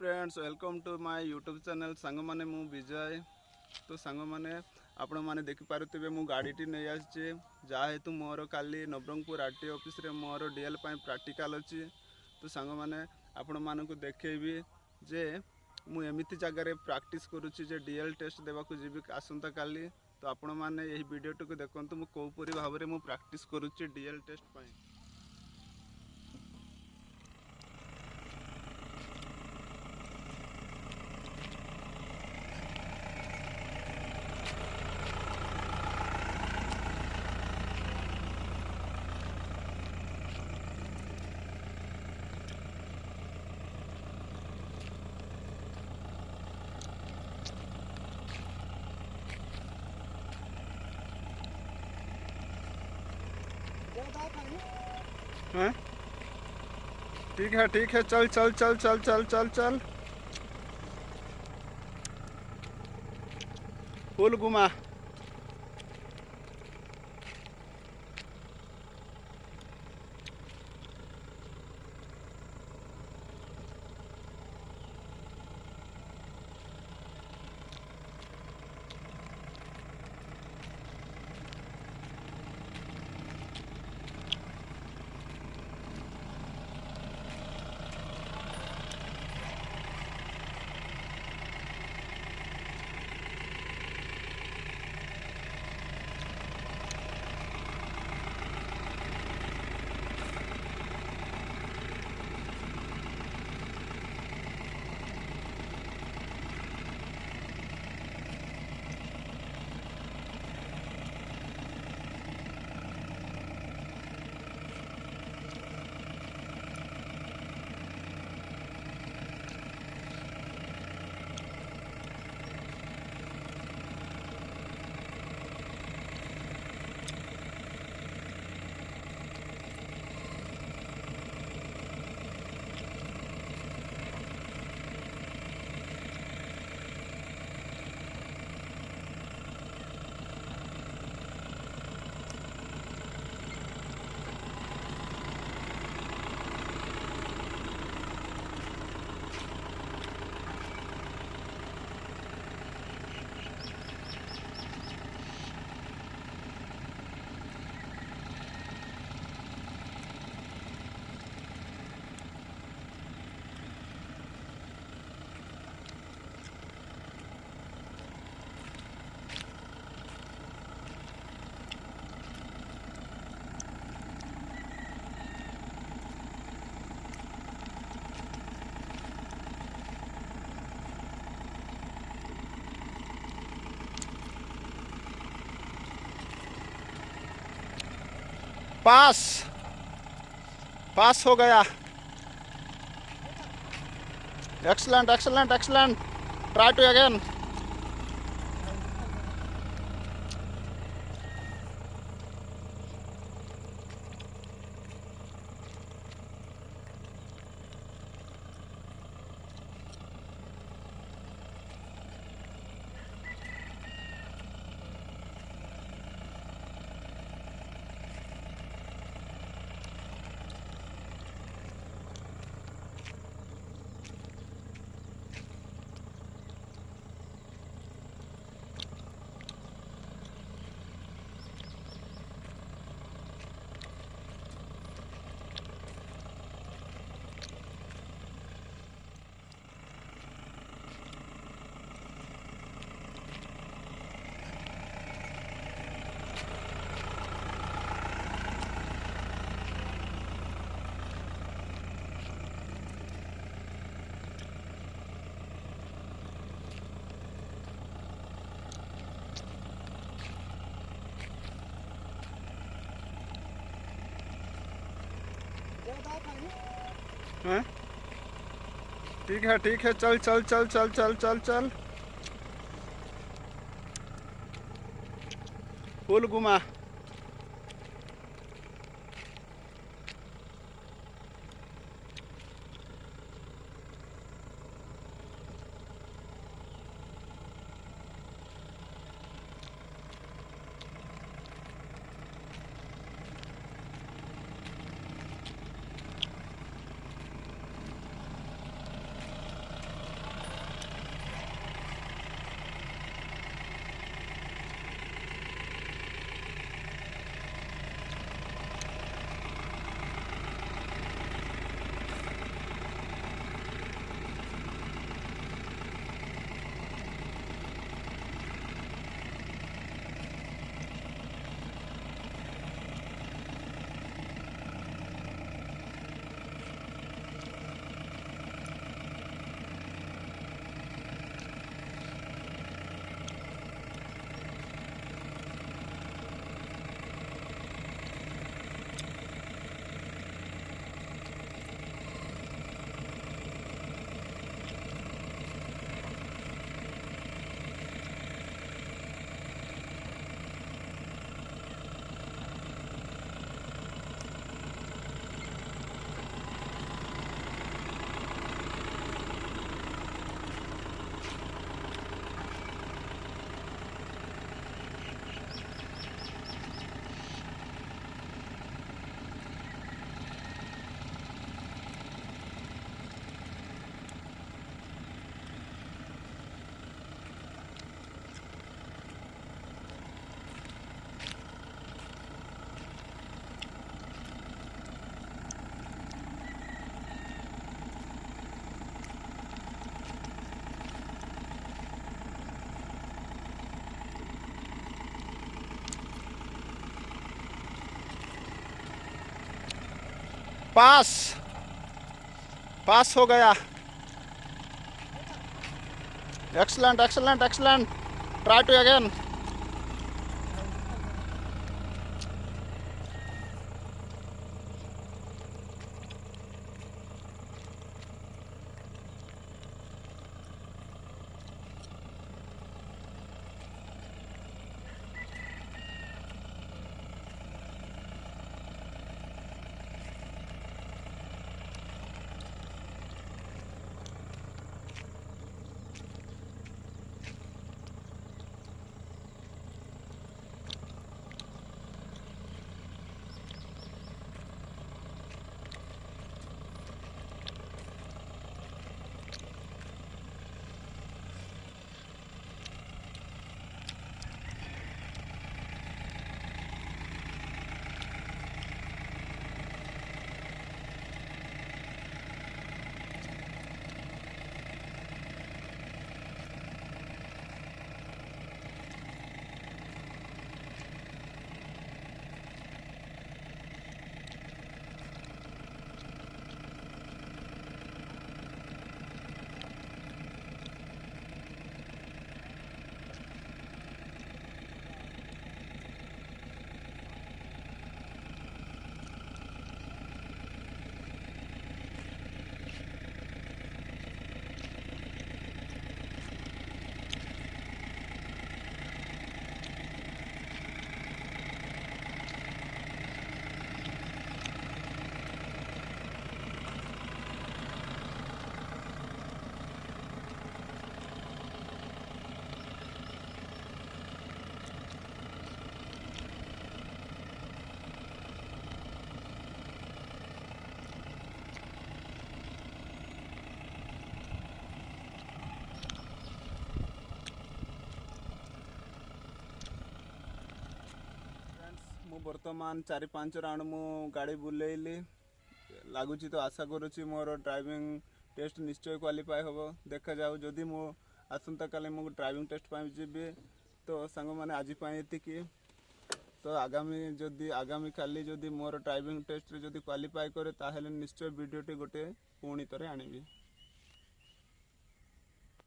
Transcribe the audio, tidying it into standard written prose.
Friends welcome to my YouTube channel song माने मु विजय। तो सांग माने आपण माने देखि पारुथिबे मु गाड़ीटी नै आछि जाहेतु मोर काली नवरंगपुर आरटी ऑफिस रे मोर डीएल पई प्रैक्टिकल अछि। तो सांग माने आपण मानकु देखेबी जे मु एमिति जगह रे प्रैक्टिस करूछि जे डीएल टेस्ट देबाकू जीबी आसंता काली। तो आपण माने एही वीडियो टुकु देखंतु मु कोपरी भाव रे मु प्रैक्टिस करूछि डीएल टेस्ट पई। हाँ? ठीक है चल चल चल चल चल चल चल फुल घुमा। पास पास हो गया। Excellent excellent excellent try to again. हाँ? ठीक है चल चल चल चल चल चल चल फुल घुमा। पास पास हो गया। Excellent excellent excellent, try to again. ମୁଁ ବର୍ତ୍ତମାନ 4-5 ରାଉଣ୍ଡ ମୁଁ ଗାଡ଼ି ବୁଲେଇଲି। ଲାଗୁଛି ତ, ଆଶା କରୁଛି ମୋର ଡ୍ରାଇଭିଂ ଟେଷ୍ଟ ନିଶ୍ଚୟ କ୍ୱାଲିଫାଏ ହେବ। ଦେଖାଯାଉ, ଯଦି ମୁଁ ଆସନ୍ତାକାଲି ମୁଁ ଡ୍ରାଇଭିଂ ଟେଷ୍ଟ ପାଇଁ ଯିବି ତ ସାଙ୍ଗମାନେ ଆଜି ପାଇଁ ଏତିକି। ତ ଆଗାମୀ କାଲି ଯଦି ମୋର ଡ୍ରାଇଭିଂ ଟେଷ୍ଟରେ ଯଦି କ୍ୱାଲିଫାଏ କରେ ତାହେଲେ ନିଶ୍ଚୟ ଭିଡ଼ିଓଟି ଗୋଟେ ପୁଣି ଥରେ ଆଣିବି।